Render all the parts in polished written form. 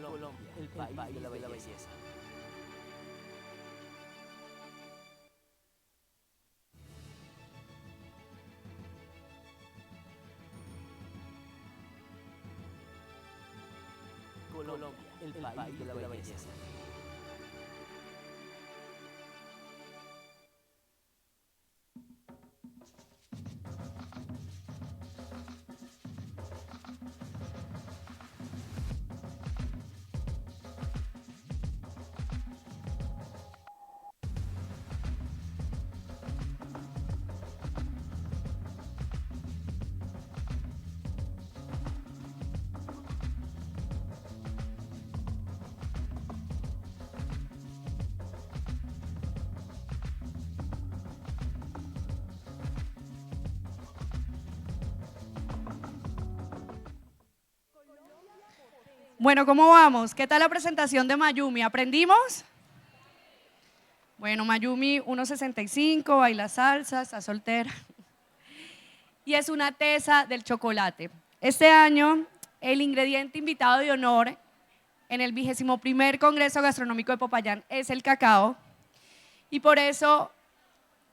el país de la belleza. Colombia, el país de la belleza. Bueno, ¿cómo vamos? ¿Qué tal la presentación de Mayumi? ¿Aprendimos? Bueno, Mayumi 1,65, baila salsa, está soltera. Y es una tesa del chocolate. Este año, el ingrediente invitado de honor en el 21º Congreso Gastronómico de Popayán es el cacao. Y por eso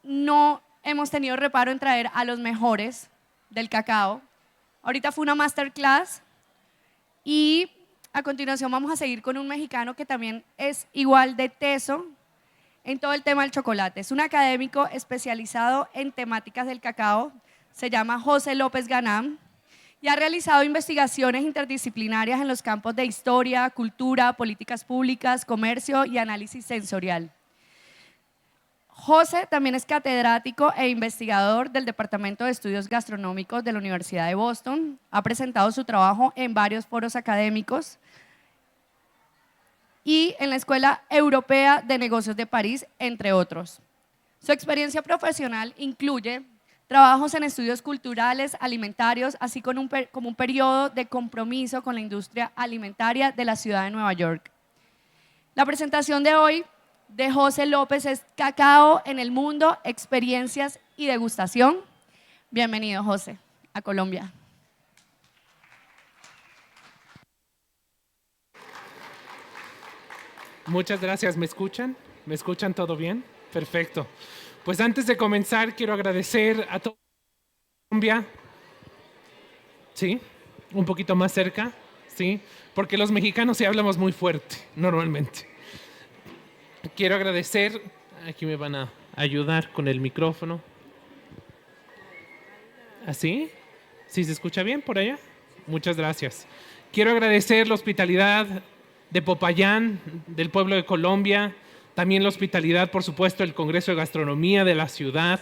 no hemos tenido reparo en traer a los mejores del cacao. Ahorita fue una masterclass y a continuación vamos a seguir con un mexicano que también es igual de teso en todo el tema del chocolate. Es un académico especializado en temáticas del cacao, se llama José López Ganam y ha realizado investigaciones interdisciplinarias en los campos de historia, cultura, políticas públicas, comercio y análisis sensorial. José también es catedrático e investigador del Departamento de Estudios Gastronómicos de la Universidad de Boston. Ha presentado su trabajo en varios foros académicos y en la Escuela Europea de Negocios de París, entre otros. Su experiencia profesional incluye trabajos en estudios culturales, alimentarios, así como un periodo de compromiso con la industria alimentaria de la ciudad de Nueva York. La presentación de hoy de José López es Cacao en el Mundo, Experiencias y Degustación. Bienvenido, José, a Colombia. Muchas gracias. ¿Me escuchan? ¿Me escuchan todo bien? Perfecto. Pues antes de comenzar, quiero agradecer a toda Colombia. ¿Sí? Un poquito más cerca. ¿Sí? Porque los mexicanos sí hablamos muy fuerte, normalmente. Quiero agradecer, aquí me van a ayudar con el micrófono. ¿Así? ¿Sí se escucha bien por allá? Muchas gracias. Quiero agradecer la hospitalidad de Popayán, del pueblo de Colombia, también la hospitalidad, por supuesto, del Congreso de Gastronomía de la ciudad,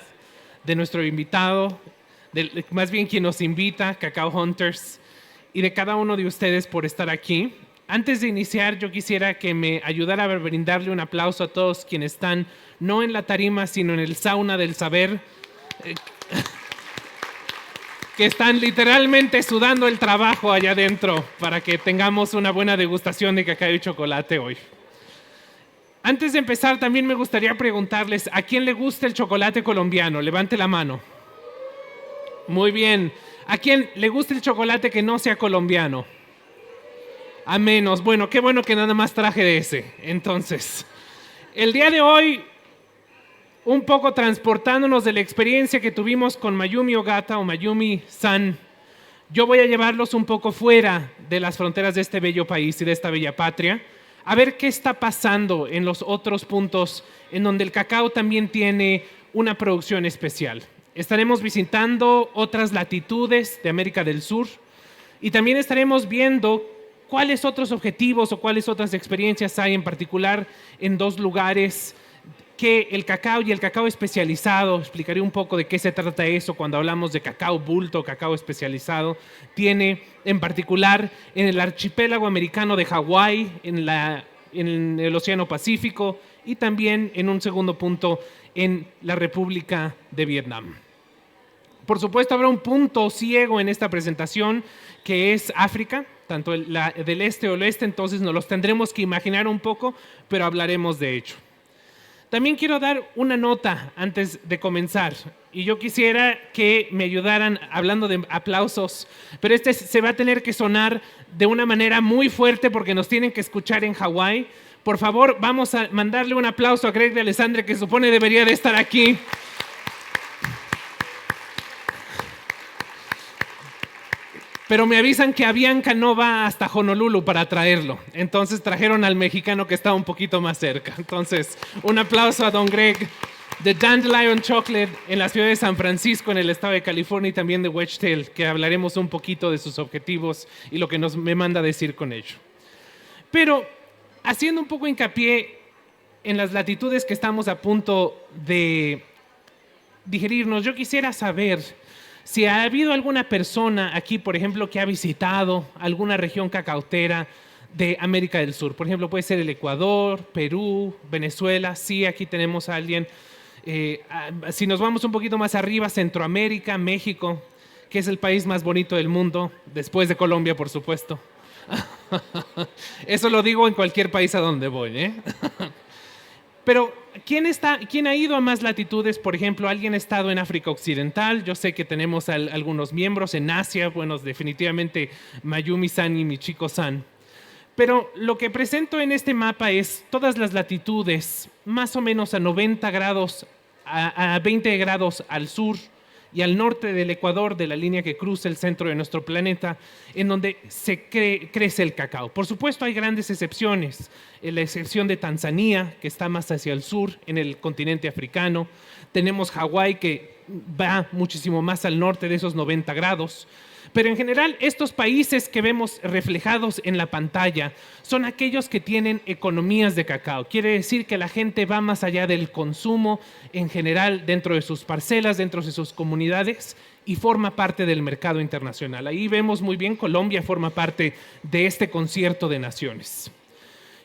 de nuestro invitado, más bien quien nos invita, Cacao Hunters, y de cada uno de ustedes por estar aquí. Antes de iniciar, yo quisiera que me ayudara a brindarle un aplauso a todos quienes están no en la tarima, sino en el sauna del saber, que están literalmente sudando el trabajo allá adentro para que tengamos una buena degustación de cacao y chocolate hoy. Antes de empezar, también me gustaría preguntarles, ¿a quién le gusta el chocolate colombiano? Levante la mano. Muy bien. ¿A quién le gusta el chocolate que no sea colombiano? A menos. Bueno, qué bueno que nada más traje de ese. Entonces, el día de hoy, un poco transportándonos de la experiencia que tuvimos con Mayumi Ogata o Mayumi-san, yo voy a llevarlos un poco fuera de las fronteras de este bello país y de esta bella patria, a ver qué está pasando en los otros puntos en donde el cacao también tiene una producción especial. Estaremos visitando otras latitudes de América del Sur y también estaremos viendo cuáles otros objetivos o cuáles otras experiencias hay en particular en dos lugares que el cacao y el cacao especializado, explicaré un poco de qué se trata eso cuando hablamos de cacao bulto, cacao especializado, tiene en particular en el archipiélago americano de Hawái, en el Océano Pacífico y también en un segundo punto en la República de Vietnam. Por supuesto, habrá un punto ciego en esta presentación que es África, tanto del este o el oeste, entonces nos los tendremos que imaginar un poco, pero hablaremos de ello. También quiero dar una nota antes de comenzar. Y yo quisiera que me ayudaran hablando de aplausos, pero este se va a tener que sonar de una manera muy fuerte porque nos tienen que escuchar en Hawái. Por favor, vamos a mandarle un aplauso a Greg de Alessandria, que supone debería de estar aquí. Pero me avisan que Avianca no va hasta Honolulu para traerlo. Entonces trajeron al mexicano que está un poquito más cerca. Entonces, un aplauso a don Greg de Dandelion Chocolate en la ciudad de San Francisco, en el estado de California, y también de Wedgetail, que hablaremos un poquito de sus objetivos y lo que me manda decir con ello. Pero haciendo un poco hincapié en las latitudes que estamos a punto de digerirnos, yo quisiera saber si ha habido alguna persona aquí, por ejemplo, que ha visitado alguna región cacautera de América del Sur. Por ejemplo, puede ser el Ecuador, Perú, Venezuela. Sí, aquí tenemos a alguien. Si nos vamos un poquito más arriba, Centroamérica, México, que es el país más bonito del mundo, después de Colombia, por supuesto. Eso lo digo en cualquier país a donde voy, ¿eh? Pero, ¿quién ha ido a más latitudes? Por ejemplo, ¿alguien ha estado en África Occidental? Yo sé que tenemos algunos miembros en Asia, bueno, definitivamente Mayumi-san y Michiko-san. Pero lo que presento en este mapa es todas las latitudes, más o menos a 90 grados, a 20 grados al sur y al norte del Ecuador, de la línea que cruza el centro de nuestro planeta, en donde se crece el cacao. Por supuesto, hay grandes excepciones. La excepción de Tanzania, que está más hacia el sur, en el continente africano. Tenemos Hawái, que va muchísimo más al norte de esos 90 grados. Pero en general, estos países que vemos reflejados en la pantalla son aquellos que tienen economías de cacao. Quiere decir que la gente va más allá del consumo en general dentro de sus parcelas, dentro de sus comunidades, y forma parte del mercado internacional. Ahí vemos muy bien, Colombia forma parte de este concierto de naciones.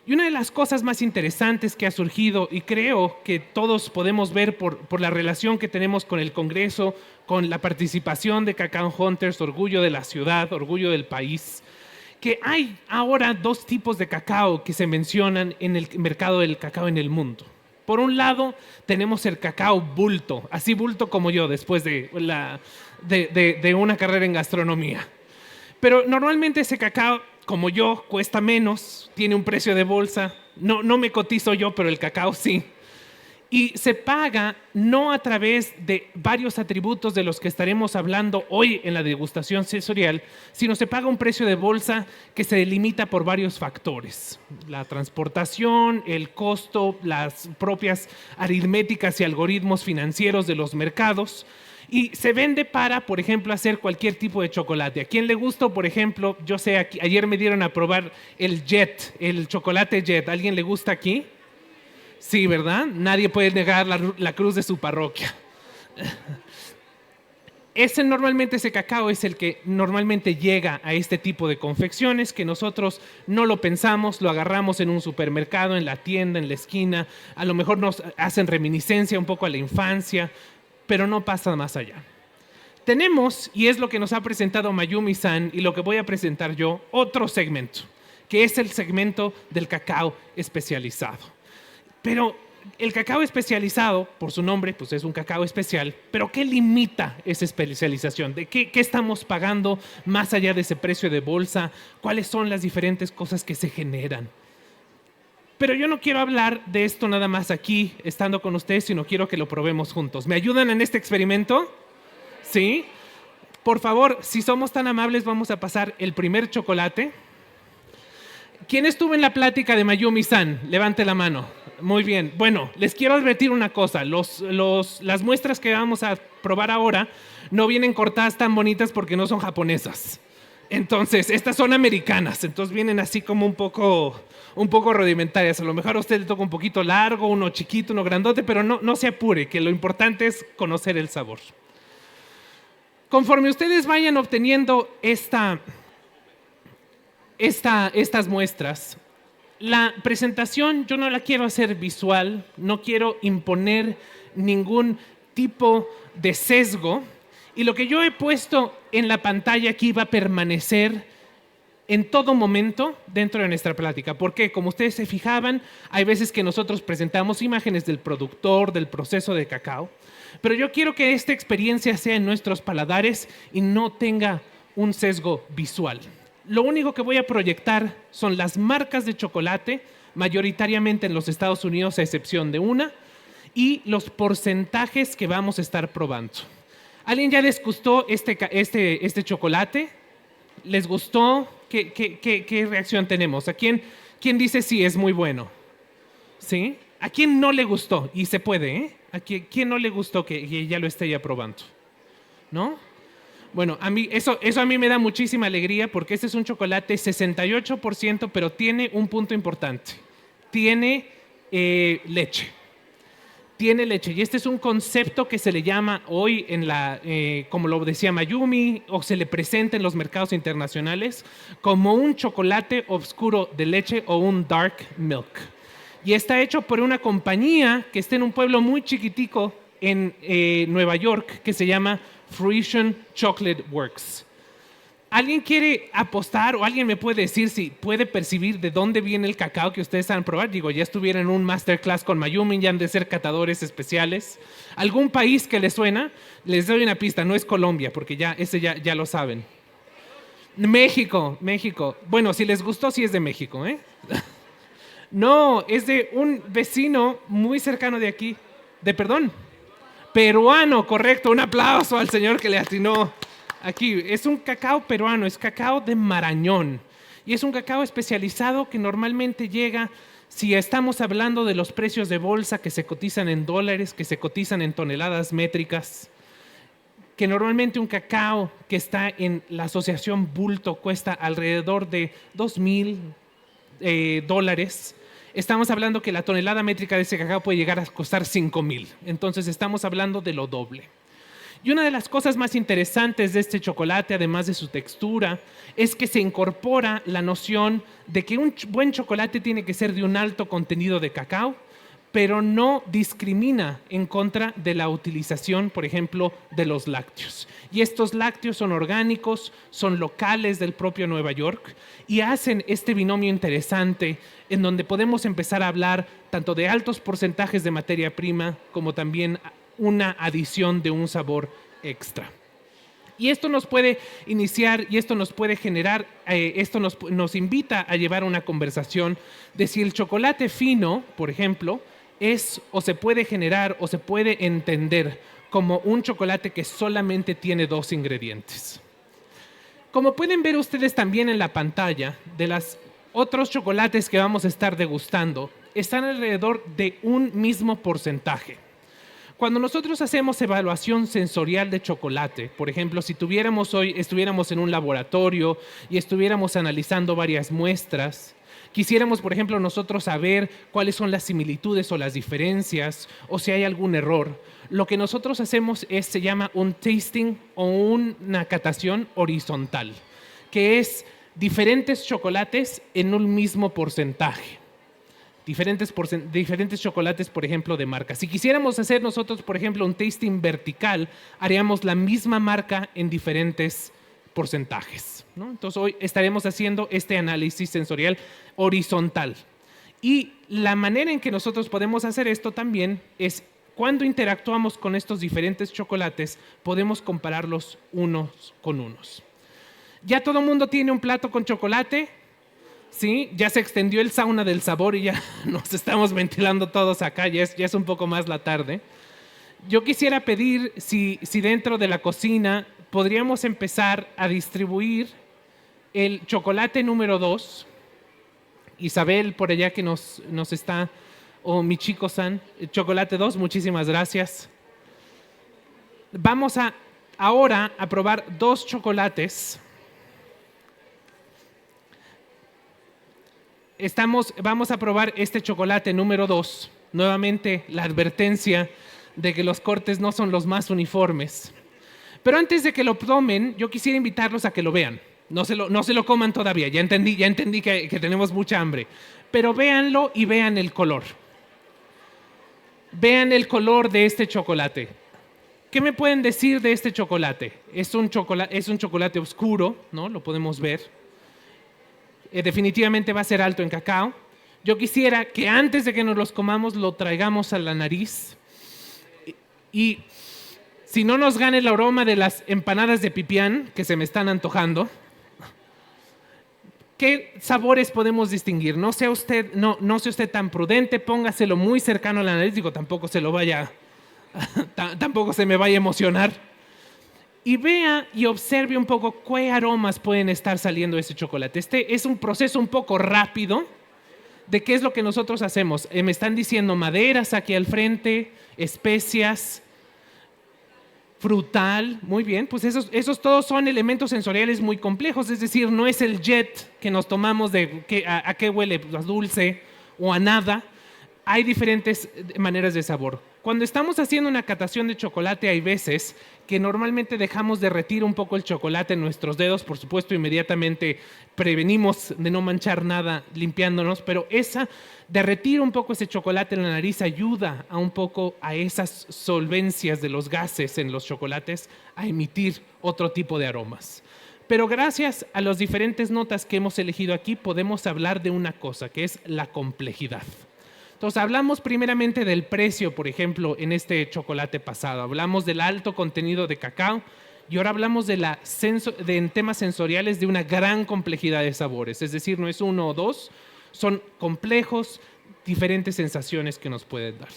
Y una de las cosas más interesantes que ha surgido, y creo que todos podemos ver por la relación que tenemos con el Congreso, con la participación de Cacao Hunters, orgullo de la ciudad, orgullo del país, que hay ahora dos tipos de cacao que se mencionan en el mercado del cacao en el mundo. Por un lado, tenemos el cacao bulto, así bulto como yo después de una carrera en gastronomía. Pero normalmente ese cacao, como yo, cuesta menos, tiene un precio de bolsa. No me cotizo yo, pero el cacao sí. Y se paga no a través de varios atributos de los que estaremos hablando hoy en la degustación sensorial, sino se paga un precio de bolsa que se delimita por varios factores. La transportación, el costo, las propias aritméticas y algoritmos financieros de los mercados. Y se vende para, por ejemplo, hacer cualquier tipo de chocolate. ¿A quién le gusta, por ejemplo? Yo sé, ayer me dieron a probar el Jet, el chocolate Jet. ¿A alguien le gusta aquí? Sí, ¿verdad? Nadie puede negar la cruz de su parroquia. Normalmente ese cacao es el que normalmente llega a este tipo de confecciones, que nosotros no lo pensamos, lo agarramos en un supermercado, en la tienda, en la esquina. A lo mejor nos hacen reminiscencia un poco a la infancia, pero no pasa más allá. Tenemos, y es lo que nos ha presentado Mayumi-san y lo que voy a presentar yo, otro segmento, que es el segmento del cacao especializado. Pero el cacao especializado, por su nombre, pues es un cacao especial, pero ¿qué limita esa especialización? ¿De qué estamos pagando más allá de ese precio de bolsa? ¿Cuáles son las diferentes cosas que se generan? Pero yo no quiero hablar de esto nada más aquí, estando con ustedes, sino quiero que lo probemos juntos. ¿Me ayudan en este experimento? ¿Sí? Por favor, si somos tan amables, vamos a pasar el primer chocolate. ¿Quién estuvo en la plática de Mayumi-san? Levante la mano. Muy bien. Bueno, les quiero advertir una cosa. Las muestras que vamos a probar ahora no vienen cortadas tan bonitas porque no son japonesas. Entonces, estas son americanas. Entonces vienen así como un poco rudimentarias. A lo mejor a usted le toca un poquito largo, uno chiquito, uno grandote, pero no se apure, que lo importante es conocer el sabor. Conforme ustedes vayan obteniendo estas muestras, la presentación yo no la quiero hacer visual, no quiero imponer ningún tipo de sesgo, y lo que yo he puesto en la pantalla aquí va a permanecer en todo momento dentro de nuestra plática. Porque, como ustedes se fijaban, hay veces que nosotros presentamos imágenes del productor, del proceso de cacao, pero yo quiero que esta experiencia sea en nuestros paladares y no tenga un sesgo visual. Lo único que voy a proyectar son las marcas de chocolate, mayoritariamente en los Estados Unidos, a excepción de una, y los porcentajes que vamos a estar probando. ¿Alguien ya les gustó este chocolate? ¿Les gustó? ¿Qué reacción tenemos? ¿A quién dice sí, es muy bueno? ¿Sí? ¿A quién no le gustó? Y se puede, ¿eh? ¿A quién no le gustó que ya lo esté ya probando? ¿No? Bueno, a mí, eso a mí me da muchísima alegría porque este es un chocolate 68%, pero tiene un punto importante. Tiene leche. Tiene leche. Y este es un concepto que se le llama hoy, como lo decía Mayumi, o se le presenta en los mercados internacionales, como un chocolate oscuro de leche o un dark milk. Y está hecho por una compañía que está en un pueblo muy chiquitico en Nueva York que se llama Fruition Chocolate Works. ¿Alguien quiere apostar o alguien me puede decir si puede percibir de dónde viene el cacao que ustedes van a probar? Digo, ya estuvieron en un masterclass con Mayumi, ya han de ser catadores especiales. ¿Algún país que les suena? Les doy una pista, no es Colombia, porque ya lo saben. México. Bueno, si les gustó, sí es de México, ¿eh? No, es de un vecino muy cercano de aquí. Peruano, correcto. Un aplauso al señor que le atinó. Aquí, es un cacao peruano, es cacao de Marañón. Y es un cacao especializado que normalmente llega, si estamos hablando de los precios de bolsa que se cotizan en dólares, que se cotizan en toneladas métricas, que normalmente un cacao que está en la asociación Bulto cuesta alrededor de $2,000. Estamos hablando que la tonelada métrica de ese cacao puede llegar a costar $5,000. Entonces estamos hablando de lo doble. Y una de las cosas más interesantes de este chocolate, además de su textura, es que se incorpora la noción de que un buen chocolate tiene que ser de un alto contenido de cacao, pero no discrimina en contra de la utilización, por ejemplo, de los lácteos. Y estos lácteos son orgánicos, son locales del propio Nueva York y hacen este binomio interesante en donde podemos empezar a hablar tanto de altos porcentajes de materia prima como también una adición de un sabor extra. Y esto nos puede iniciar y esto nos puede generar, esto nos invita a llevar una conversación de si el chocolate fino, por ejemplo, es o se puede generar o se puede entender como un chocolate que solamente tiene 2 ingredientes. Como pueden ver ustedes también en la pantalla, de los otros chocolates que vamos a estar degustando, están alrededor de un mismo porcentaje. Cuando nosotros hacemos evaluación sensorial de chocolate, por ejemplo, si estuviéramos en un laboratorio y estuviéramos analizando varias muestras, quisiéramos, por ejemplo, nosotros saber cuáles son las similitudes o las diferencias o si hay algún error, lo que nosotros hacemos se llama un tasting o una catación horizontal, que es diferentes chocolates en un mismo porcentaje. Diferentes chocolates, por ejemplo, de marca. Si quisiéramos hacer nosotros, por ejemplo, un tasting vertical, haríamos la misma marca en diferentes porcentajes, ¿no? Entonces, hoy estaremos haciendo este análisis sensorial horizontal. Y la manera en que nosotros podemos hacer esto también es cuando interactuamos con estos diferentes chocolates, podemos compararlos unos con unos. ¿Ya todo el mundo tiene un plato con chocolate? Sí, ya se extendió el sauna del sabor y ya nos estamos ventilando todos acá, ya es un poco más la tarde. Yo quisiera pedir si dentro de la cocina podríamos empezar a distribuir el chocolate número 2. Isabel, por allá que nos está, o Michiko-san, chocolate 2, muchísimas gracias. Vamos ahora a probar 2 chocolates. Vamos a probar este chocolate número 2. Nuevamente la advertencia de que los cortes no son los más uniformes. Pero antes de que lo tomen, yo quisiera invitarlos a que lo vean. No se lo coman todavía, ya entendí que tenemos mucha hambre. Pero véanlo y vean el color. Vean el color de este chocolate. ¿Qué me pueden decir de este chocolate? Es un chocolate oscuro, ¿no? Lo podemos ver. definitivamente va a ser alto en cacao. Yo quisiera que antes de que nos los comamos lo traigamos a la nariz y si no nos gane el aroma de las empanadas de pipián que se me están antojando, ¿qué sabores podemos distinguir? No sea usted tan prudente, póngaselo muy cercano a la nariz, digo, tampoco se me vaya a emocionar. Y vea y observe un poco qué aromas pueden estar saliendo de ese chocolate. Este es un proceso un poco rápido de qué es lo que nosotros hacemos. Me están diciendo maderas aquí al frente, especias, frutal, muy bien, pues esos todos son elementos sensoriales muy complejos, es decir, no es el jet que nos tomamos de a qué huele, pues, a dulce o a nada. Hay diferentes maneras de sabor. Cuando estamos haciendo una catación de chocolate hay veces que normalmente dejamos derretir un poco el chocolate en nuestros dedos, por supuesto inmediatamente prevenimos de no manchar nada limpiándonos, pero derretir un poco ese chocolate en la nariz ayuda a un poco a esas solvencias de los gases en los chocolates a emitir otro tipo de aromas. Pero gracias a las diferentes notas que hemos elegido aquí podemos hablar de una cosa que es la complejidad. Entonces hablamos primeramente del precio, por ejemplo, en este chocolate pasado. Hablamos del alto contenido de cacao y ahora hablamos en temas sensoriales de una gran complejidad de sabores. Es decir, no es uno o dos, son complejos, diferentes sensaciones que nos pueden dar.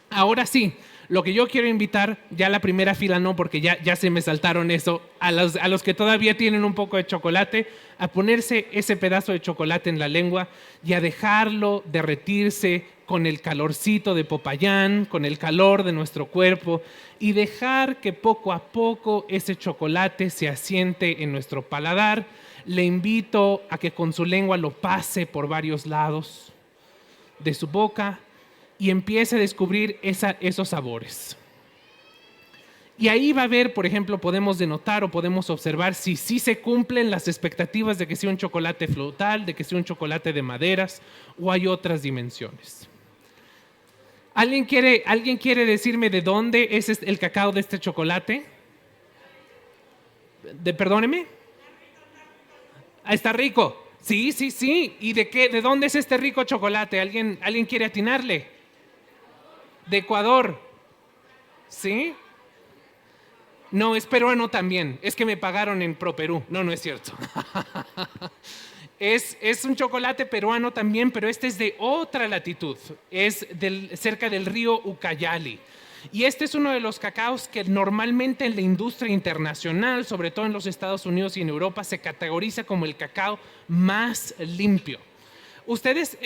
Ahora sí, lo que yo quiero invitar, ya la primera fila no, porque ya se me saltaron eso, a los que todavía tienen un poco de chocolate, a ponerse ese pedazo de chocolate en la lengua y a dejarlo derretirse con el calorcito de Popayán, con el calor de nuestro cuerpo y dejar que poco a poco ese chocolate se asiente en nuestro paladar. Le invito a que con su lengua lo pase por varios lados de su boca y empiece a descubrir esos sabores. Y ahí va a ver, por ejemplo, podemos denotar o podemos observar si sí se cumplen las expectativas de que sea un chocolate frutal, de que sea un chocolate de maderas o hay otras dimensiones. ¿Alguien quiere decirme de dónde es el cacao de este chocolate? Perdóneme. Está rico. Sí. ¿Y de dónde es este rico chocolate? ¿Alguien quiere atinarle? De Ecuador. ¿Sí? No, es peruano también. Es que me pagaron en ProPerú. No es cierto. Es un chocolate peruano también, pero este es de otra latitud. Es cerca del río Ucayali. Y este es uno de los cacaos que normalmente en la industria internacional, sobre todo en los Estados Unidos y en Europa, se categoriza como el cacao más limpio. Ustedes,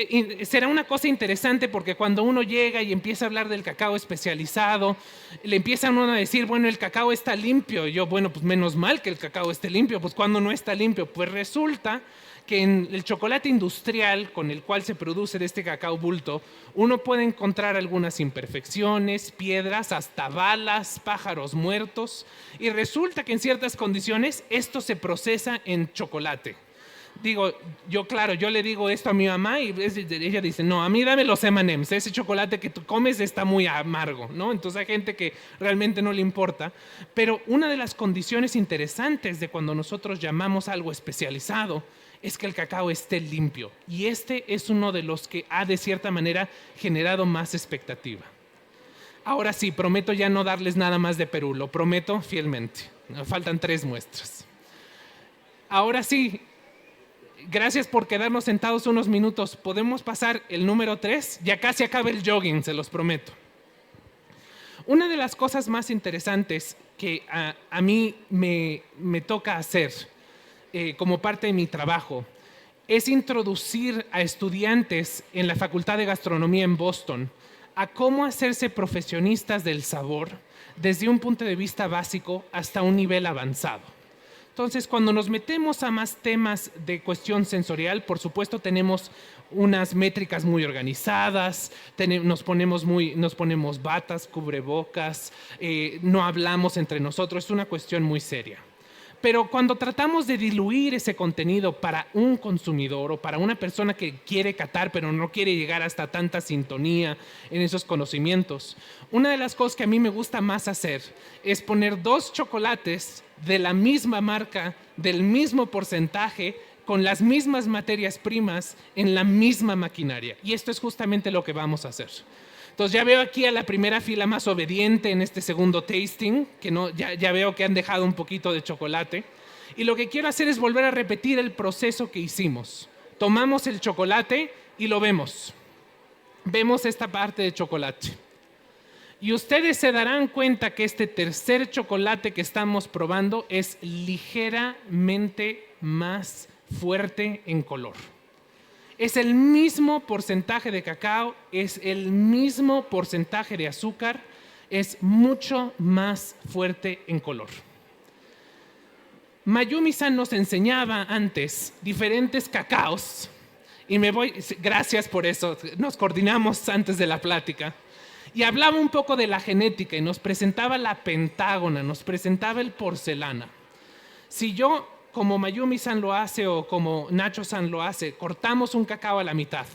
será una cosa interesante porque cuando uno llega y empieza a hablar del cacao especializado, le empiezan uno a decir, bueno, el cacao está limpio. Y yo, bueno, pues menos mal que el cacao esté limpio. Pues cuando no está limpio, pues resulta que en el chocolate industrial con el cual se produce de este cacao bulto, uno puede encontrar algunas imperfecciones, piedras, hasta balas, pájaros muertos. Y resulta que en ciertas condiciones esto se procesa en chocolate. Digo, yo le digo esto a mi mamá y ella dice, no, a mí dame los M&M's, ese chocolate que tú comes está muy amargo, ¿no? Entonces hay gente que realmente no le importa. Pero una de las condiciones interesantes de cuando nosotros llamamos algo especializado es que el cacao esté limpio. Y este es uno de los que ha de cierta manera generado más expectativa. Ahora sí, prometo ya no darles nada más de Perú, lo prometo fielmente. Me faltan 3 muestras. Ahora sí, gracias por quedarnos sentados unos minutos. ¿Podemos pasar el número 3? Ya casi acaba el jogging, se los prometo. Una de las cosas más interesantes que a mí me toca hacer como parte de mi trabajo es introducir a estudiantes en la Facultad de Gastronomía en Boston a cómo hacerse profesionistas del sabor desde un punto de vista básico hasta un nivel avanzado. Entonces, cuando nos metemos a más temas de cuestión sensorial, por supuesto tenemos unas métricas muy organizadas, nos ponemos batas, cubrebocas, no hablamos entre nosotros, es una cuestión muy seria. Pero cuando tratamos de diluir ese contenido para un consumidor o para una persona que quiere catar pero no quiere llegar hasta tanta sintonía en esos conocimientos, una de las cosas que a mí me gusta más hacer es poner 2 chocolates de la misma marca, del mismo porcentaje, con las mismas materias primas en la misma maquinaria. Y esto es justamente lo que vamos a hacer. Entonces ya veo aquí a la primera fila más obediente en este segundo tasting, que ya veo que han dejado un poquito de chocolate. Y lo que quiero hacer es volver a repetir el proceso que hicimos. Tomamos el chocolate y lo vemos. Vemos esta parte de chocolate. Y ustedes se darán cuenta que este tercer chocolate que estamos probando es ligeramente más fuerte en color. Es el mismo porcentaje de cacao, es el mismo porcentaje de azúcar, es mucho más fuerte en color. Mayumi-san nos enseñaba antes diferentes cacaos, y gracias por eso, nos coordinamos antes de la plática, y hablaba un poco de la genética y nos presentaba la pentágona, nos presentaba el porcelana. Si yo, como Mayumi-san lo hace o como Nacho-san lo hace, cortamos un cacao a la mitad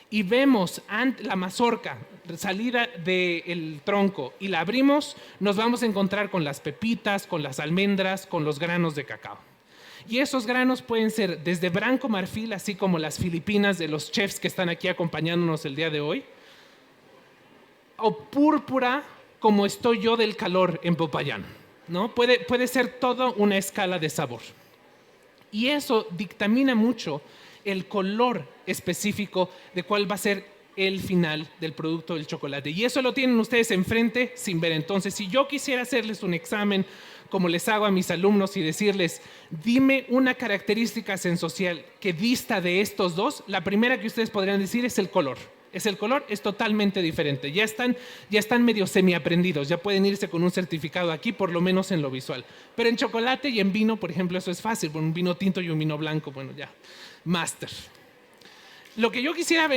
y vemos la mazorca salida del tronco y la abrimos, nos vamos a encontrar con las pepitas, con las almendras, con los granos de cacao. Y esos granos pueden ser desde blanco marfil, así como las filipinas de los chefs que están aquí acompañándonos el día de hoy, o púrpura, como estoy yo del calor en Popayán, ¿no? Puede ser toda una escala de sabor. Y eso dictamina mucho el color específico de cuál va a ser el final del producto del chocolate. Y eso lo tienen ustedes enfrente sin ver. Entonces, si yo quisiera hacerles un examen, como les hago a mis alumnos, y decirles, dime una característica sensorial que dista de estos dos, la primera que ustedes podrían decir es el color. Es totalmente diferente. Ya están medio semiaprendidos, ya pueden irse con un certificado aquí, por lo menos en lo visual. Pero en chocolate y en vino, por ejemplo, eso es fácil. Un vino tinto y un vino blanco, bueno, ya, máster. Lo que yo quisiera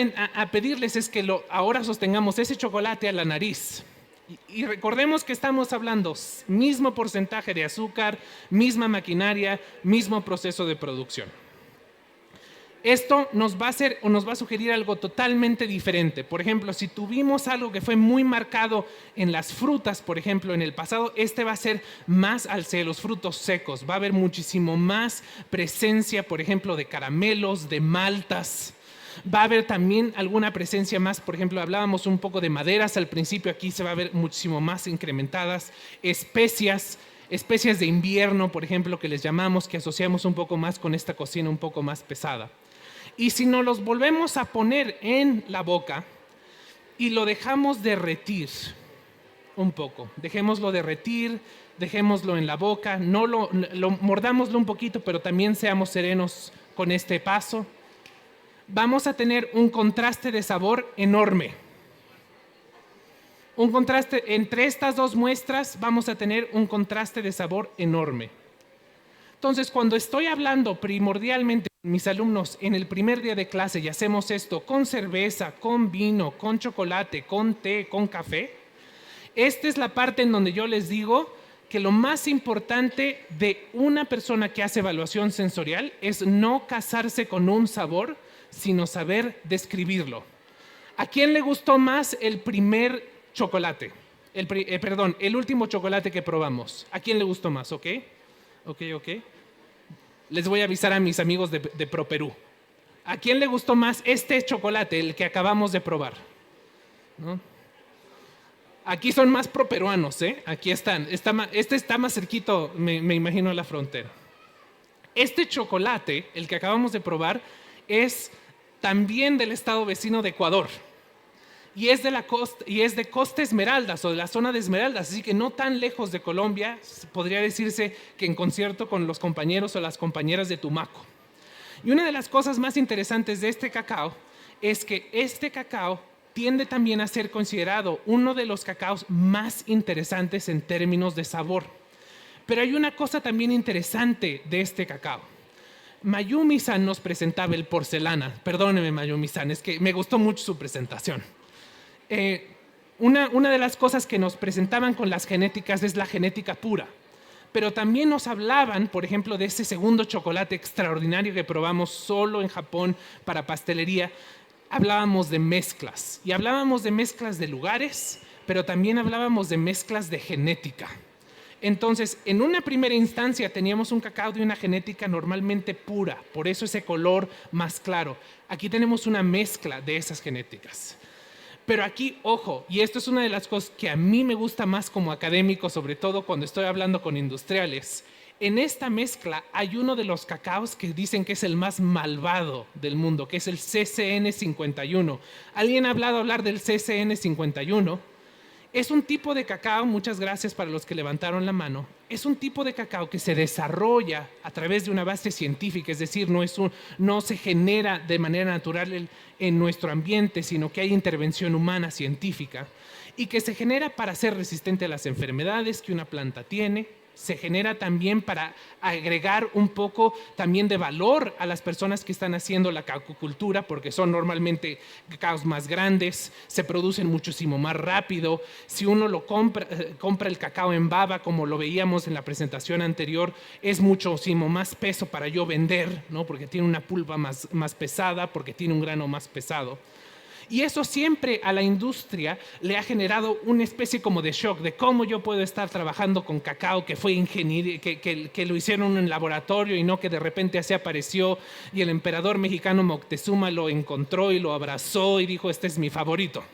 pedirles es que ahora sostengamos ese chocolate a la nariz. Y recordemos que estamos hablando mismo porcentaje de azúcar, misma maquinaria, mismo proceso de producción. Esto nos va a sugerir algo totalmente diferente. Por ejemplo, si tuvimos algo que fue muy marcado en las frutas, por ejemplo, en el pasado, este va a ser más hacia los frutos secos. Va a haber muchísimo más presencia, por ejemplo, de caramelos, de maltas. Va a haber también alguna presencia más, por ejemplo, hablábamos un poco de maderas al principio, aquí se va a ver muchísimo más incrementadas, especias de invierno, por ejemplo, que les llamamos, que asociamos un poco más con esta cocina un poco más pesada. Y si nos los volvemos a poner en la boca y lo dejamos derretir un poco, dejémoslo derretir, dejémoslo en la boca, mordámoslo un poquito, pero también seamos serenos con este paso, vamos a tener un contraste de sabor enorme. Un contraste entre estas dos muestras, vamos a tener un contraste de sabor enorme. Entonces, cuando estoy hablando primordialmente con mis alumnos en el primer día de clase y hacemos esto con cerveza, con vino, con chocolate, con té, con café, esta es la parte en donde yo les digo que lo más importante de una persona que hace evaluación sensorial es no casarse con un sabor, sino saber describirlo. ¿A quién le gustó más el primer chocolate? El último chocolate que probamos. ¿A quién le gustó más? ¿Ok? Les voy a avisar a mis amigos de ProPerú. ¿A quién le gustó más este chocolate, el que acabamos de probar? ¿No? Aquí son más properuanos, ¿eh? Aquí están. Este está más cerquito, me imagino, a la frontera. Este chocolate, el que acabamos de probar, es también del estado vecino de Ecuador. Y es de Costa Esmeraldas o de la zona de Esmeraldas, así que no tan lejos de Colombia, podría decirse que en concierto con los compañeros o las compañeras de Tumaco. Y una de las cosas más interesantes de este cacao es que este cacao tiende también a ser considerado uno de los cacaos más interesantes en términos de sabor. Pero hay una cosa también interesante de este cacao. Mayumi-san nos presentaba el porcelana. Perdóneme, Mayumi-san, es que me gustó mucho su presentación. Una de las cosas que nos presentaban con las genéticas es la genética pura, pero también nos hablaban, por ejemplo, de ese segundo chocolate extraordinario que probamos solo en Japón para pastelería. Hablábamos de mezclas, y hablábamos de mezclas de lugares, pero también hablábamos de mezclas de genética. Entonces, en una primera instancia teníamos un cacao de una genética normalmente pura, por eso ese color más claro. Aquí tenemos una mezcla de esas genéticas. Pero aquí, ojo, y esto es una de las cosas que a mí me gusta más como académico, sobre todo cuando estoy hablando con industriales. En esta mezcla hay uno de los cacaos que dicen que es el más malvado del mundo, que es el CCN51. ¿Alguien ha hablado hablar del CCN51? Es un tipo de cacao, muchas gracias para los que levantaron la mano, es un tipo de cacao que se desarrolla a través de una base científica, es decir, no se genera de manera natural en nuestro ambiente, sino que hay intervención humana científica y que se genera para ser resistente a las enfermedades que una planta tiene. Se genera también para agregar un poco también de valor a las personas que están haciendo la cacacultura, porque son normalmente cacaos más grandes, se producen muchísimo más rápido. Si uno lo compra el cacao en baba, como lo veíamos en la presentación anterior, es muchísimo más peso para yo vender, ¿no? Porque tiene una pulpa más pesada, porque tiene un grano más pesado. Y eso siempre a la industria le ha generado una especie como de shock de cómo yo puedo estar trabajando con cacao que fue ingeniería, que lo hicieron en un laboratorio y no que de repente así apareció y el emperador mexicano Moctezuma lo encontró y lo abrazó y dijo, este es mi favorito.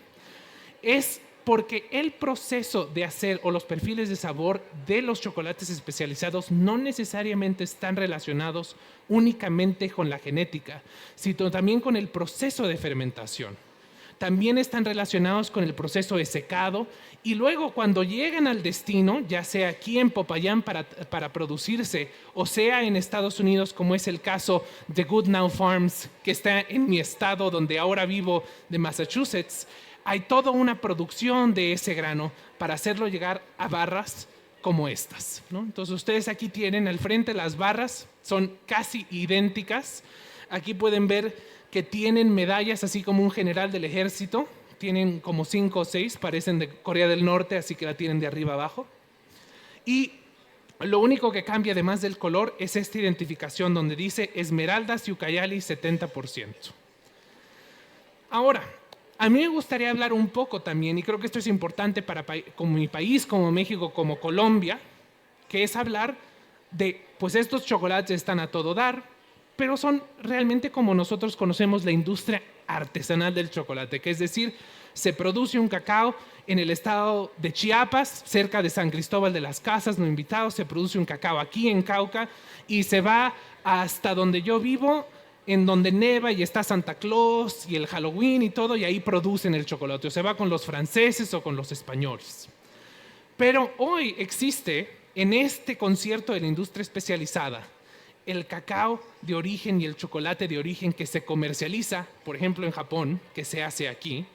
Es porque el proceso de hacer o los perfiles de sabor de los chocolates especializados no necesariamente están relacionados únicamente con la genética, sino también con el proceso de fermentación. También están relacionados con el proceso de secado y luego cuando llegan al destino, ya sea aquí en Popayán para producirse o sea en Estados Unidos, como es el caso de Goodnow Farms, que está en mi estado donde ahora vivo, de Massachusetts, hay toda una producción de ese grano para hacerlo llegar a barras como estas, ¿no? Entonces ustedes aquí tienen al frente las barras, son casi idénticas. Aquí pueden ver que tienen medallas así como un general del ejército, tienen como 5 o 6, parecen de Corea del Norte, así que la tienen de arriba abajo. Y lo único que cambia además del color es esta identificación donde dice Esmeraldas y Ucayali 70%. Ahora, a mí me gustaría hablar un poco también, y creo que esto es importante para como mi país, como México, como Colombia, que es hablar de, pues estos chocolates están a todo dar, pero son realmente como nosotros conocemos la industria artesanal del chocolate, que es decir, se produce un cacao en el estado de Chiapas, cerca de San Cristóbal de las Casas, no invitados, se produce un cacao aquí en Cauca y se va hasta donde yo vivo, en donde neva y está Santa Claus y el Halloween y todo, y ahí producen el chocolate, o se va con los franceses o con los españoles. Pero hoy existe en este concierto de la industria especializada el cacao de origen y el chocolate de origen que se comercializa, por ejemplo en Japón, que se hace aquí,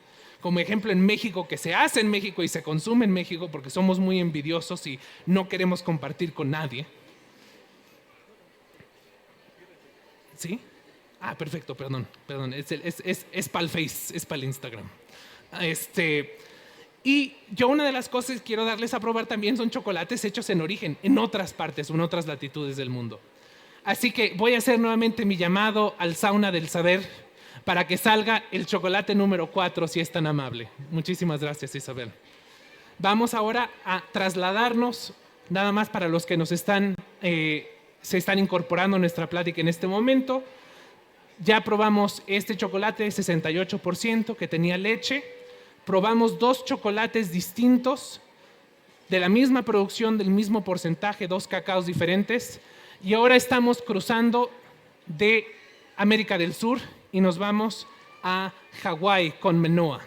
como ejemplo en México, que se hace en México y se consume en México porque somos muy envidiosos y no queremos compartir con nadie. ¿Sí? Ah, perfecto, perdón, es para el Face, es para el Instagram. Y yo una de las cosas que quiero darles a probar también son chocolates hechos en origen, en otras partes o en otras latitudes del mundo. Así que voy a hacer nuevamente mi llamado al sauna del saber para que salga el chocolate número 4, si es tan amable. Muchísimas gracias, Isabel. Vamos ahora a trasladarnos, nada más para los que se están incorporando a nuestra plática en este momento. Ya probamos este chocolate de 68% que tenía leche. Probamos 2 chocolates distintos de la misma producción, del mismo porcentaje, 2 cacaos diferentes. Y ahora estamos cruzando de América del Sur y nos vamos a Hawái con Manoa.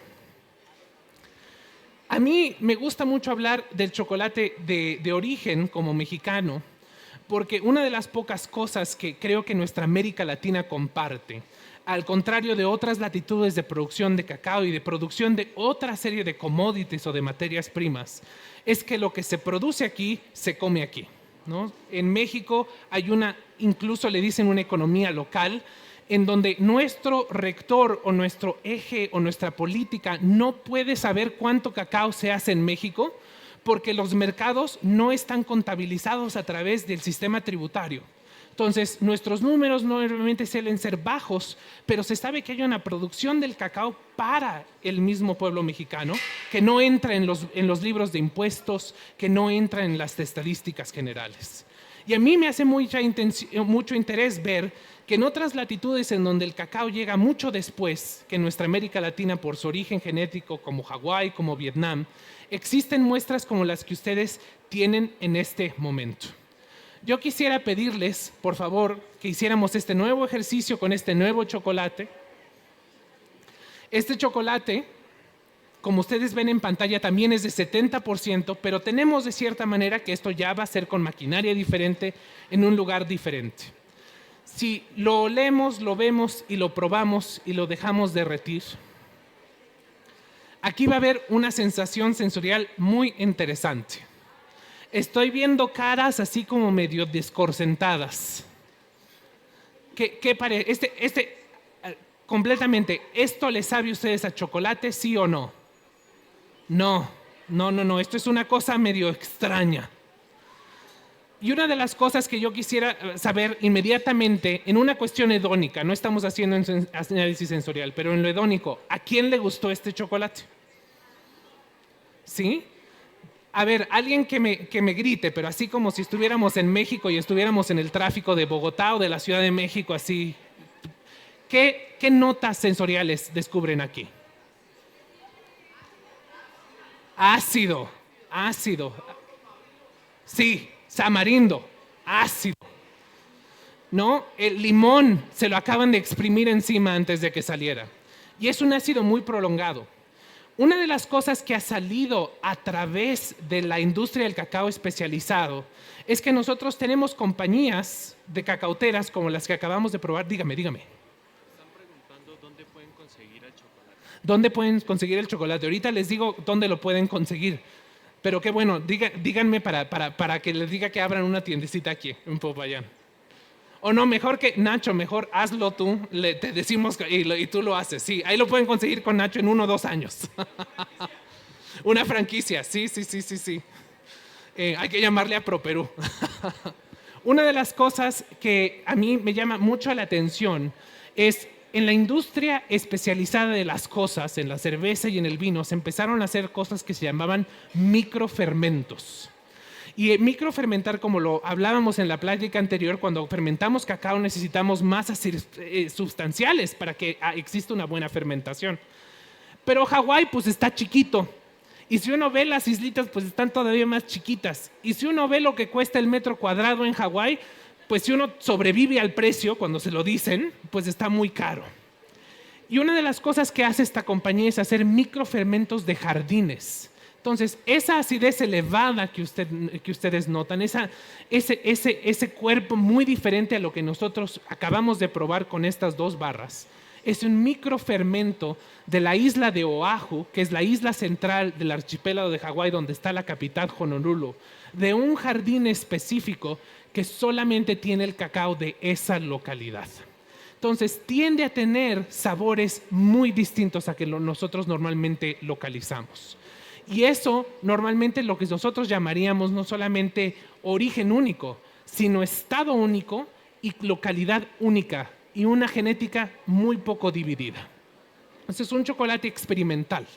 A mí me gusta mucho hablar del chocolate de origen como mexicano, porque una de las pocas cosas que creo que nuestra América Latina comparte, al contrario de otras latitudes de producción de cacao y de producción de otra serie de commodities o de materias primas, es que lo que se produce aquí se come aquí, ¿no? En México hay incluso le dicen una economía local, en donde nuestro rector o nuestro eje o nuestra política no puede saber cuánto cacao se hace en México porque los mercados no están contabilizados a través del sistema tributario. Entonces, nuestros números normalmente suelen ser bajos, pero se sabe que hay una producción del cacao para el mismo pueblo mexicano que no entra en los libros de impuestos, que no entra en las estadísticas generales. Y a mí me hace mucho interés ver que en otras latitudes en donde el cacao llega mucho después que en nuestra América Latina por su origen genético, como Hawái, como Vietnam, existen muestras como las que ustedes tienen en este momento. Yo quisiera pedirles, por favor, que hiciéramos este nuevo ejercicio con este nuevo chocolate. Este chocolate, como ustedes ven en pantalla, también es de 70%, pero tenemos de cierta manera que esto ya va a ser con maquinaria diferente, en un lugar diferente. Si lo olemos, lo vemos y lo probamos y lo dejamos derretir, aquí va a haber una sensación sensorial muy interesante. Estoy viendo caras así como medio descorsentadas. ¿Qué parece? Completamente, ¿esto le sabe a ustedes a chocolate, sí o no? No, esto es una cosa medio extraña. Y una de las cosas que yo quisiera saber inmediatamente, en una cuestión hedónica, no estamos haciendo análisis sensorial, pero en lo hedónico, ¿a quién le gustó este chocolate? ¿Sí? A ver, alguien que me grite, pero así como si estuviéramos en México y estuviéramos en el tráfico de Bogotá o de la Ciudad de México, así. ¿Qué notas sensoriales descubren aquí? Ácido. Sí, samarindo, ácido. ¿No? El limón se lo acaban de exprimir encima antes de que saliera. Y es un ácido muy prolongado. Una de las cosas que ha salido a través de la industria del cacao especializado es que nosotros tenemos compañías de cacauteras como las que acabamos de probar. Dígame. Están preguntando dónde pueden conseguir el chocolate. ¿Dónde pueden conseguir el chocolate? Ahorita les digo dónde lo pueden conseguir. Pero qué bueno, díganme para que les diga que abran una tiendecita aquí en Popayán. O no, mejor hazlo tú, te decimos y tú lo haces. Sí, ahí lo pueden conseguir con Nacho en 1 o 2 años. Una franquicia, sí. Hay que llamarle a ProPerú. Una de las cosas que a mí me llama mucho la atención es en la industria especializada de las cosas, en la cerveza y en el vino, se empezaron a hacer cosas que se llamaban microfermentos. Y microfermentar, como lo hablábamos en la plática anterior, cuando fermentamos cacao necesitamos masas sustanciales para que exista una buena fermentación. Pero Hawái pues está chiquito. Y si uno ve las islitas, pues están todavía más chiquitas. Y si uno ve lo que cuesta el metro cuadrado en Hawái, pues si uno sobrevive al precio, cuando se lo dicen, pues está muy caro. Y una de las cosas que hace esta compañía es hacer microfermentos de jardines. Entonces, esa acidez elevada que ustedes notan, ese cuerpo muy diferente a lo que nosotros acabamos de probar con estas 2 barras, es un microfermento de la isla de Oahu, que es la isla central del archipiélago de Hawái, donde está la capital Honolulu, de un jardín específico que solamente tiene el cacao de esa localidad. Entonces, tiende a tener sabores muy distintos a que nosotros normalmente localizamos. Y eso normalmente lo que nosotros llamaríamos no solamente origen único, sino estado único y localidad única y una genética muy poco dividida. Entonces es un chocolate experimental.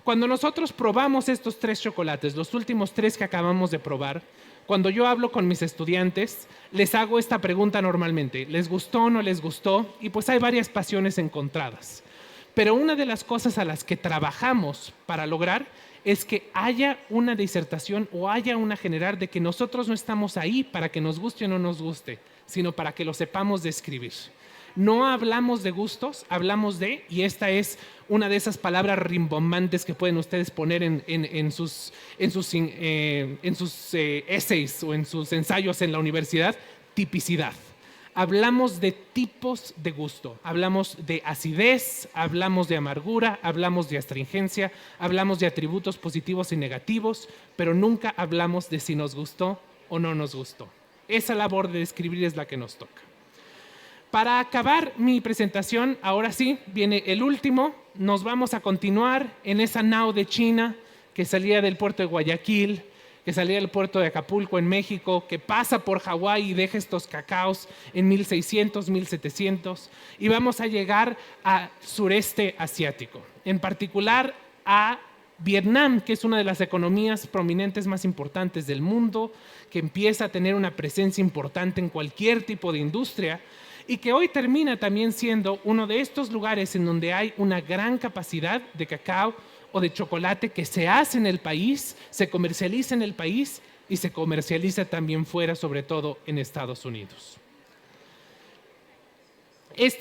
Cuando nosotros probamos estos 3 chocolates, los últimos 3 que acabamos de probar, cuando yo hablo con mis estudiantes, les hago esta pregunta normalmente: ¿les gustó o no les gustó? Y pues hay varias pasiones encontradas. Pero una de las cosas a las que trabajamos para lograr es que haya una disertación o haya una general de que nosotros no estamos ahí para que nos guste o no nos guste, sino para que lo sepamos describir. No hablamos de gustos, hablamos de, y esta es una de esas palabras rimbombantes que pueden ustedes poner en sus essays o en sus ensayos en la universidad: tipicidad. Hablamos de tipos de gusto, hablamos de acidez, hablamos de amargura, hablamos de astringencia, hablamos de atributos positivos y negativos, pero nunca hablamos de si nos gustó o no nos gustó. Esa labor de describir es la que nos toca. Para acabar mi presentación, ahora sí, viene el último. Nos vamos a continuar en esa nao de China que salía del puerto de Guayaquil, que salía del puerto de Acapulco en México, que pasa por Hawái y deja estos cacaos en 1600, 1700, y vamos a llegar al sureste asiático, en particular a Vietnam, que es una de las economías prominentes más importantes del mundo, que empieza a tener una presencia importante en cualquier tipo de industria y que hoy termina también siendo uno de estos lugares en donde hay una gran capacidad de cacao o de chocolate que se hace en el país, se comercializa en el país y se comercializa también fuera, sobre todo en Estados Unidos.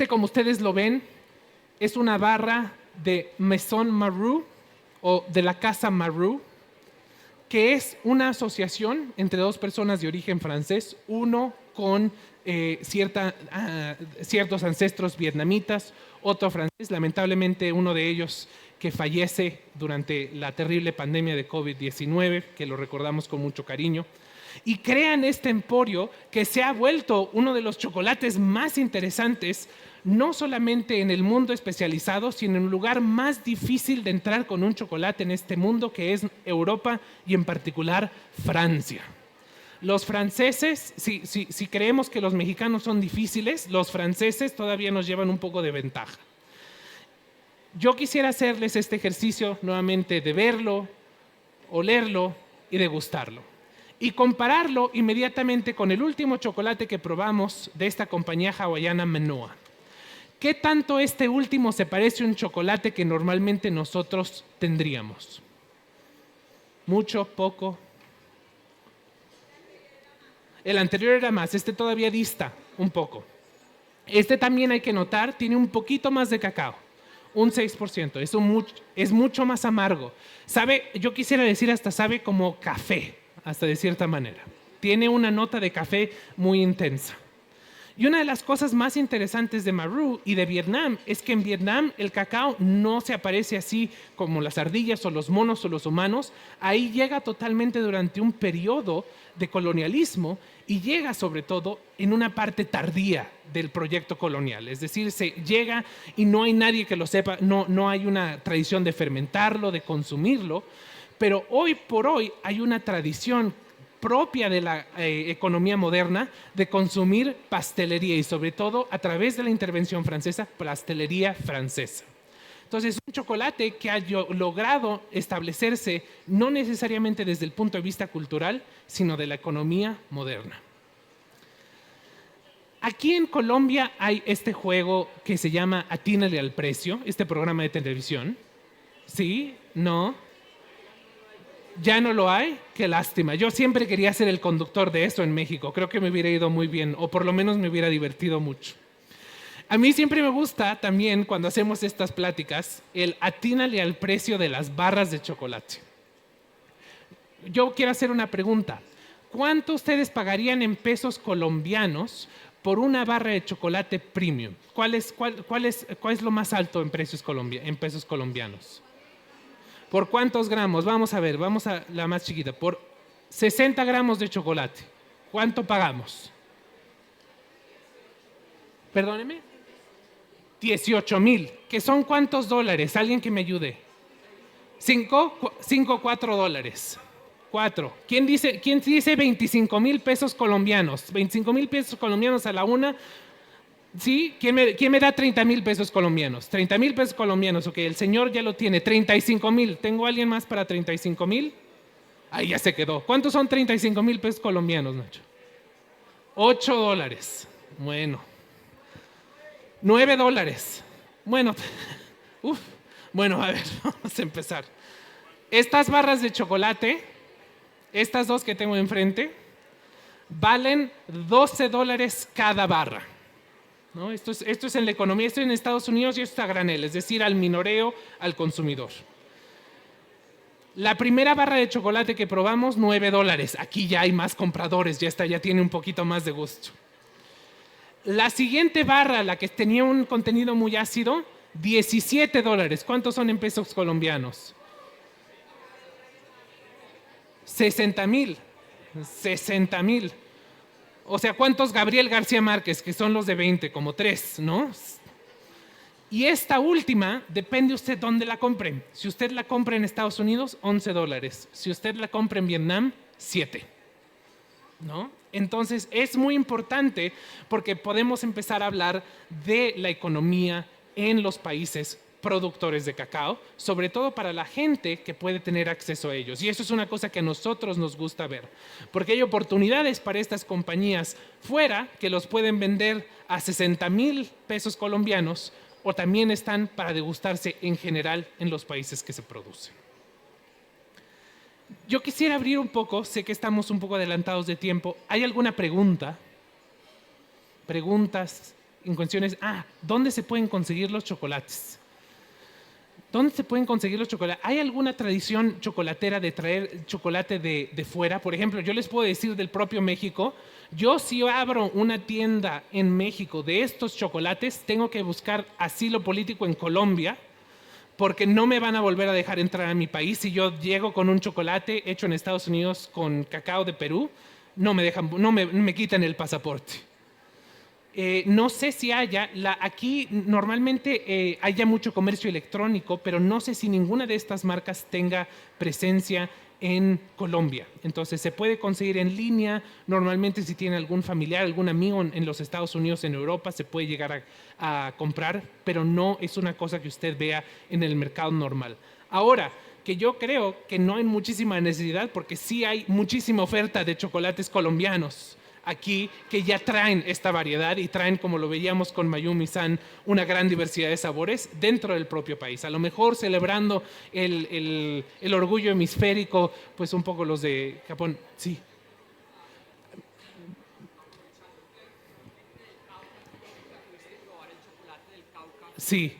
Como ustedes lo ven, es una barra de Maison Marou o de la Casa Marou, que es una asociación entre dos personas de origen francés, uno con ciertos ancestros vietnamitas, otro francés, lamentablemente uno de ellos que fallece durante la terrible pandemia de COVID-19, que lo recordamos con mucho cariño, y crean este emporio que se ha vuelto uno de los chocolates más interesantes, no solamente en el mundo especializado, sino en un lugar más difícil de entrar con un chocolate en este mundo, que es Europa y en particular Francia. Los franceses, si creemos que los mexicanos son difíciles, los franceses todavía nos llevan un poco de ventaja. Yo quisiera hacerles este ejercicio nuevamente de verlo, olerlo y degustarlo. Y compararlo inmediatamente con el último chocolate que probamos de esta compañía hawaiana Manoa. ¿Qué tanto este último se parece a un chocolate que normalmente nosotros tendríamos? ¿Mucho? ¿Poco? El anterior era más, este todavía dista un poco. Este también hay que notar, tiene un poquito más de cacao, un 6%, es mucho más amargo. Sabe, yo quisiera decir hasta sabe como café, hasta de cierta manera. Tiene una nota de café muy intensa. Y una de las cosas más interesantes de Marou y de Vietnam es que en Vietnam el cacao no se aparece así como las ardillas o los monos o los humanos. Ahí llega totalmente durante un periodo de colonialismo y llega sobre todo en una parte tardía del proyecto colonial. Es decir, se llega y no hay nadie que lo sepa, no hay una tradición de fermentarlo, de consumirlo, pero hoy por hoy hay una tradición propia de la economía moderna de consumir pastelería y sobre todo a través de la intervención francesa, pastelería francesa. Entonces, un chocolate que ha logrado establecerse no necesariamente desde el punto de vista cultural, sino de la economía moderna. Aquí en Colombia hay este juego que se llama Atínale al precio, este programa de televisión. ¿Sí? ¿No? ¿Ya no lo hay? Qué lástima. Yo siempre quería ser el conductor de eso en México. Creo que me hubiera ido muy bien, o por lo menos me hubiera divertido mucho. A mí siempre me gusta también, cuando hacemos estas pláticas, el atínale al precio de las barras de chocolate. Yo quiero hacer una pregunta. ¿Cuánto ustedes pagarían en pesos colombianos por una barra de chocolate premium? ¿Cuál es lo más alto en pesos colombianos? ¿Por cuántos gramos? Vamos a ver, vamos a la más chiquita. Por 60 gramos de chocolate. ¿Cuánto pagamos? Perdóneme. 18,000. ¿Que son cuántos dólares? Alguien que me ayude. 4 dólares. 4. ¿Quién dice 25,000 pesos colombianos? 25,000 pesos colombianos a la una. ¿Sí? ¿Quién me da 30,000 pesos colombianos? 30,000 pesos colombianos, ok, el señor ya lo tiene. 35,000, ¿tengo alguien más para 35,000? Ahí ya se quedó. ¿Cuántos son 35,000 pesos colombianos, Nacho? 8 dólares. Bueno. 9 dólares. Bueno, bueno, a ver, vamos a empezar. Estas barras de chocolate, estas dos que tengo enfrente, valen 12 dólares cada barra. ¿No? Esto es en la economía, esto es en Estados Unidos y esto es a granel, es decir, al minoreo, al consumidor. La primera barra de chocolate que probamos, 9 dólares. Aquí ya hay más compradores, ya tiene un poquito más de gusto. La siguiente barra, la que tenía un contenido muy ácido, 17 dólares. ¿Cuántos son en pesos colombianos? 60,000. 60,000. O sea, ¿cuántos Gabriel García Márquez? Que son los de 20, como 3, ¿no? Y esta última, depende usted dónde la compre. Si usted la compra en Estados Unidos, 11 dólares. Si usted la compra en Vietnam, 7. ¿No? Entonces es muy importante porque podemos empezar a hablar de la economía en los países productores de cacao, sobre todo para la gente que puede tener acceso a ellos. Y eso es una cosa que a nosotros nos gusta ver, porque hay oportunidades para estas compañías fuera que los pueden vender a 60,000 pesos colombianos o también están para degustarse en general en los países que se producen. Yo quisiera abrir un poco, sé que estamos un poco adelantados de tiempo. ¿Hay alguna pregunta? Preguntas, en cuestiones, ¿dónde se pueden conseguir los chocolates? ¿Dónde se pueden conseguir los chocolates? ¿Hay alguna tradición chocolatera de traer chocolate de fuera? Por ejemplo, yo les puedo decir del propio México, yo si abro una tienda en México de estos chocolates, tengo que buscar asilo político en Colombia, porque no me van a volver a dejar entrar a mi país. Si yo llego con un chocolate hecho en Estados Unidos con cacao de Perú, no me quitan el pasaporte. No sé si aquí normalmente haya mucho comercio electrónico, pero no sé si ninguna de estas marcas tenga presencia en Colombia. Entonces se puede conseguir en línea, normalmente si tiene algún familiar, algún amigo en los Estados Unidos, en Europa, se puede llegar a comprar, pero no es una cosa que usted vea en el mercado normal. Ahora, que yo creo que no hay muchísima necesidad porque sí hay muchísima oferta de chocolates colombianos aquí que ya traen esta variedad y traen, como lo veíamos con Mayumi-san, una gran diversidad de sabores dentro del propio país. A lo mejor celebrando el orgullo hemisférico, pues un poco los de Japón. Sí. Sí.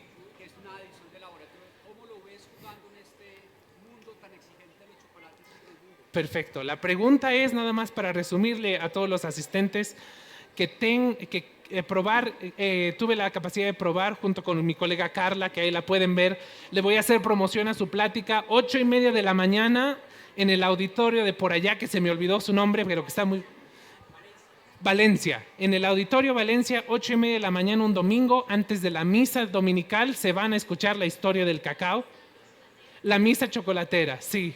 Perfecto. La pregunta es, nada más para resumirle a todos los asistentes, tuve la capacidad de probar junto con mi colega Carla, que ahí la pueden ver. Le voy a hacer promoción a su plática, 8:30 de la mañana, en el auditorio de por allá, que se me olvidó su nombre, pero que está muy... Valencia, en el Auditorio Valencia, 8:30 de la mañana un domingo, antes de la misa dominical, se van a escuchar la historia del cacao. La misa chocolatera, sí.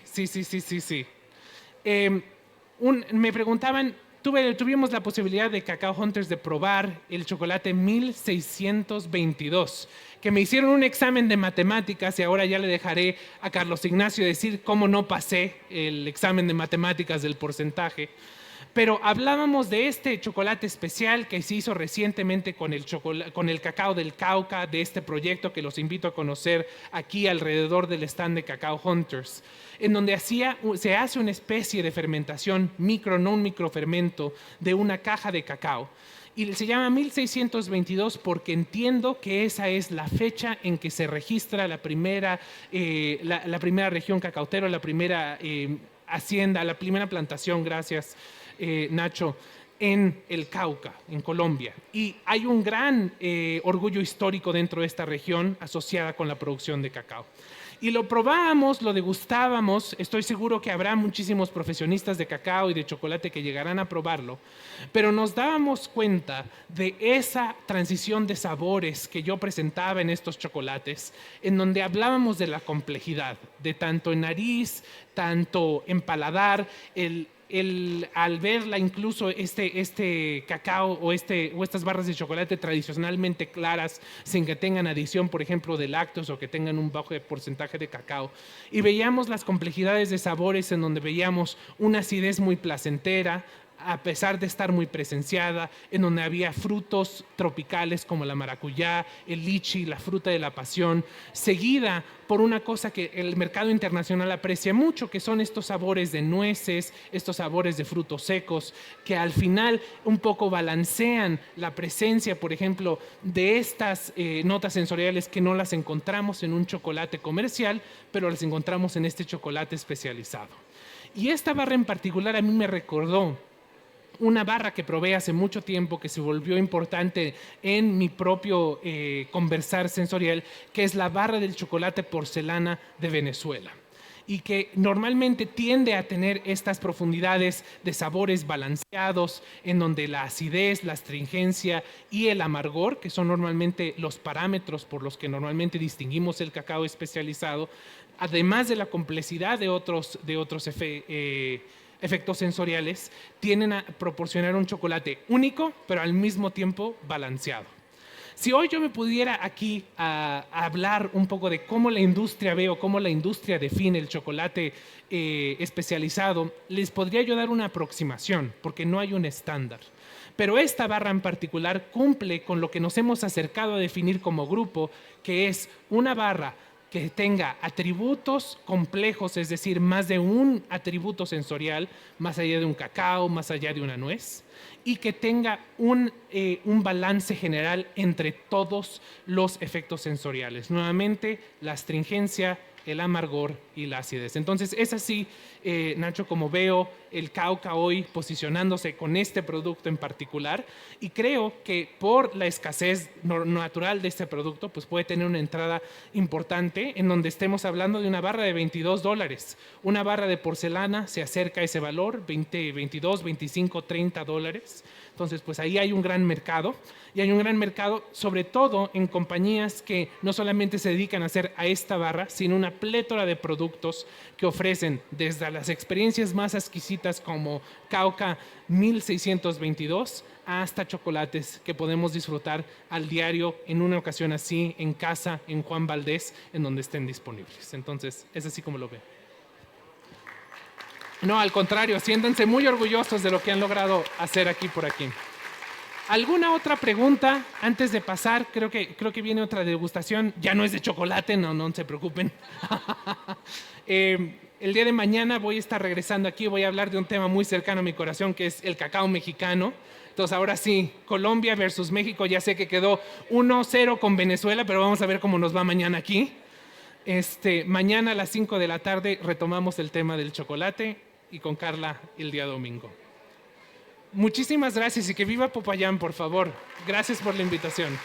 Me preguntaban, tuvimos la posibilidad de Cacao Hunters de probar el chocolate 1622, que me hicieron un examen de matemáticas y ahora ya le dejaré a Carlos Ignacio decir cómo no pasé el examen de matemáticas del porcentaje. Pero hablábamos de este chocolate especial que se hizo recientemente con el cacao del Cauca, de este proyecto que los invito a conocer aquí alrededor del stand de Cacao Hunters, en donde se hace una especie de fermentación no un microfermento, de una caja de cacao. Y se llama 1622 porque entiendo que esa es la fecha en que se registra la primera región cacautera, la primera hacienda, la primera plantación, gracias Nacho, en el Cauca, en Colombia. Y hay un gran orgullo histórico dentro de esta región asociada con la producción de cacao. Y lo probábamos, lo degustábamos, estoy seguro que habrá muchísimos profesionistas de cacao y de chocolate que llegarán a probarlo, pero nos dábamos cuenta de esa transición de sabores que yo presentaba en estos chocolates, en donde hablábamos de la complejidad, de tanto en nariz, tanto en paladar, al verla incluso este cacao o estas barras de chocolate tradicionalmente claras, sin que tengan adición, por ejemplo, de lácteos o que tengan un bajo porcentaje de cacao. Y veíamos las complejidades de sabores en donde veíamos una acidez muy placentera, a pesar de estar muy presenciada, en donde había frutos tropicales como la maracuyá, el lichi, la fruta de la pasión, seguida por una cosa que el mercado internacional aprecia mucho, que son estos sabores de nueces, estos sabores de frutos secos, que al final un poco balancean la presencia, por ejemplo, de estas notas sensoriales que no las encontramos en un chocolate comercial, pero las encontramos en este chocolate especializado. Y esta barra en particular a mí me recordó una barra que probé hace mucho tiempo que se volvió importante en mi propio conversar sensorial, que es la barra del chocolate porcelana de Venezuela, y que normalmente tiende a tener estas profundidades de sabores balanceados, en donde la acidez, la astringencia y el amargor, que son normalmente los parámetros por los que normalmente distinguimos el cacao especializado, además de la complejidad de otros efectos sensoriales, tienden a proporcionar un chocolate único, pero al mismo tiempo balanceado. Si hoy yo me pudiera aquí a hablar un poco de cómo la industria ve o cómo la industria define el chocolate especializado, les podría yo dar una aproximación, porque no hay un estándar. Pero esta barra en particular cumple con lo que nos hemos acercado a definir como grupo, que es una barra que tenga atributos complejos, es decir, más de un atributo sensorial, más allá de un cacao, más allá de una nuez, y que tenga un balance general entre todos los efectos sensoriales. Nuevamente, la astringencia, el amargor y la acidez. Entonces, es así, Nacho, como veo el Cauca hoy posicionándose con este producto en particular, y creo que por la escasez natural de este producto, pues puede tener una entrada importante en donde estemos hablando de una barra de $22. Una barra de porcelana se acerca a ese valor, 20, 22, 25, $30. Entonces, pues ahí hay un gran mercado, y hay un gran mercado sobre todo en compañías que no solamente se dedican a hacer a esta barra, sino una plétora de productos que ofrecen desde las experiencias más exquisitas como Cauca 1622 hasta chocolates que podemos disfrutar al diario en una ocasión así, en casa, en Juan Valdez, en donde estén disponibles. Entonces, es así como lo veo. No, al contrario, siéntanse muy orgullosos de lo que han logrado hacer aquí por aquí. ¿Alguna otra pregunta antes de pasar? Creo que viene otra degustación. Ya no es de chocolate, no se preocupen. El día de mañana voy a estar regresando aquí, voy a hablar de un tema muy cercano a mi corazón, que es el cacao mexicano. Entonces, ahora sí, Colombia versus México. Ya sé que quedó 1-0 con Venezuela, pero vamos a ver cómo nos va mañana aquí. Mañana a las 5 de la tarde retomamos el tema del chocolate y con Carla el día domingo. Muchísimas gracias y que viva Popayán, por favor. Gracias por la invitación.